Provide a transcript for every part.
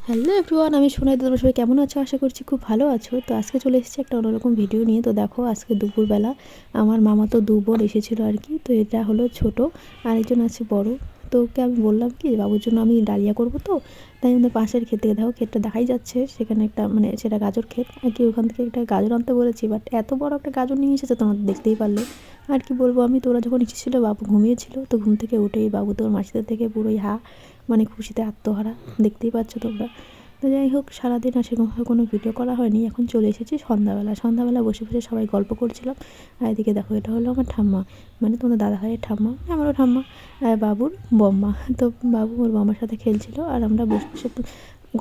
Hello everyone, আমি সোনাই। তোমরা সবাই কেমন আছো? আশা করছি খুব ভালো আছো। তো আজকে চলে এসেছি একটা অন্যরকম ভিডিও নিয়ে। তো দেখো, আজকে দুপুরবেলা আমার মামাতো দু বোন এসেছিলো আর কি। তো এটা হলো ছোট, আরেকজন আছে বড়। তো ওকে আমি বললাম কি, বাবুর জন্য আমি ডালিয়া করবো। তো তাই আমাদের পাশের ক্ষেত থেকে দেখো, ক্ষেতটা দেখাই যাচ্ছে, সেখানে একটা মানে সেটা গাজর ক্ষেত আর কি। ওখান থেকে একটা গাজর আনতে বলেছি, বাট এত বড় একটা গাজর নিয়ে এসেছে তোমরা দেখতেই পারলে। আর কি বলবো, আমি তো ওরা যখন এসেছিলো বাবু ঘুমিয়েছিল, তো ঘুম থেকে উঠেই বাবু তোর মাসিদের থেকে পুরোই মানে খুশিতে আত্মহারা, দেখতেই পাচ্ছ তোমরা। তো যাই হোক, সারাদিন আর সেরকমভাবে কোনো ভিডিও করা হয়নি। এখন চলে এসেছি সন্ধ্যাবেলা বসে বসে সবাই গল্প করছিলাম। আর এদিকে দেখো, এটা হলো আমার ঠাম্মা, মানে তোমাদের দাদাভাইয়ের ঠাম্মা, আমারও ঠাম্মা, আর বাবুর বম্মা। তো বাবু ওর মামার সাথে খেলছিল আর আমরা বসে বসে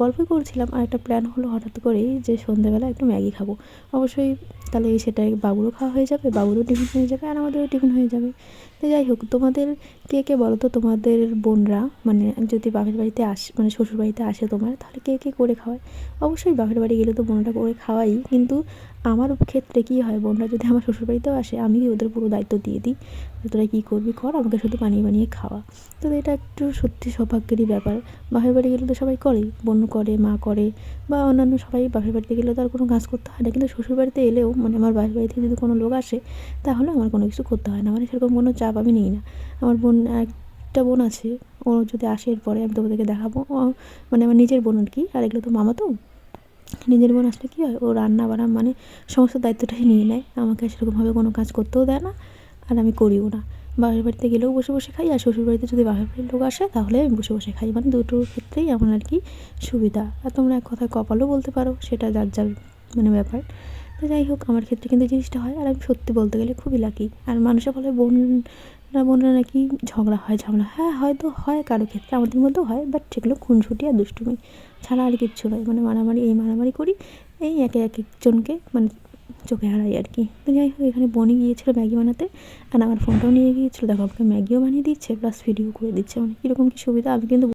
গল্পই করছিলাম। আর একটা প্ল্যান হলো হঠাৎ করেই যে সন্ধ্যাবেলা একটু ম্যাগি খাবো। অবশ্যই তাহলে সেটাই বাবুরও খাওয়া হয়ে যাবে, বাবুরও টিফিন হয়ে যাবে, আর আমাদেরও টিফিন হয়ে যাবে। তো যাই হোক, তোমাদের কে বলো তো, তোমাদের বোনরা মানে যদি বাপের বাড়িতে আসে, মানে শ্বশুর বাড়িতে আসে তোমার, তাহলে কে করে খাওয়ায়? অবশ্যই বাপের বাড়ি গেলে তো বোনরা করে খাওয়াই, কিন্তু আমার ক্ষেত্রে কী হয়, বোনরা যদি আমার শ্বশুর বাড়িতেও আসে, আমি ওদের পুরো দায়িত্ব দিয়ে দিই যে তোরা কী করবি কর, আমাকে শুধু বানিয়ে খাওয়া। তো এটা একটু সত্যি সৌভাগ্যেরই ব্যাপার। বাপের বাড়ি গেলে তো সবাই করেই, বোন করে, মা করে, বা অন্যান্য সবাই। বাপের বাড়িতে গেলে তো আর কোনো কাজ করতে হয় না, কিন্তু শ্বশুর বাড়িতে এলেও মানে আমার বাপের বাড়ি থেকে যদি কোনো লোক আসে, তাহলে আমার কোনো কিছু করতে হয় না, মানে সেরকম কোনো চাপ আমি নিই না। আমার বোন, একটা বোন আছে, ও যদি আসে এরপরে আমি তোমাদেরকে দেখাবো। ও মানে আমার নিজের বোন আর কি, আর এগুলো তো মামা। তো নিজের বোন আসলে কী হয়, ও রান্না বান্না মানে সমস্ত দায়িত্বটাই নিয়ে নেয়, আমাকে সেরকমভাবে কোনো কাজ করতেও দেয় না, আর আমি করিও না। বাপের বাড়িতে গেলেও বসে বসে খাই, আর শ্বশুর বাড়িতে যদি বাপের বাড়ির লোক আসে তাহলে আমি বসে বসে খাই, মানে দুটোর ক্ষেত্রেই আমার আর কি সুবিধা। আর তোমরা এক কথায় কপালও বলতে পারো, সেটা যার যার মানে ব্যাপার। তো যাই হোক, আমার ক্ষেত্রে কিন্তু জিনিসটা হয়, আর আমি সত্যি বলতে গেলে খুবই লাকি। আর মানুষে বলে বোনরা নাকি ঝামেলা, হ্যাঁ হয়তো হয় কারো ক্ষেত্রে, আমাদের মধ্যেও হয়, বাট সেগুলো খুনসুটি আর দুষ্টুমি ছাড়া আর কিচ্ছু নয়। মানে মারামারি করি, এই একজনকে মানে চোখে হারাই আর কি। তো যাই হোক, এখানে বোনই গিয়েছিলো ম্যাগি বানাতে, আর আমার ফোনটাও নিয়ে গিয়েছিলো। দেখো, আমাকে ম্যাগিও বানিয়ে দিচ্ছে প্লাস ভিডিও করে দিচ্ছে, মানে কীরকম কী সুবিধা আমি কিন্তু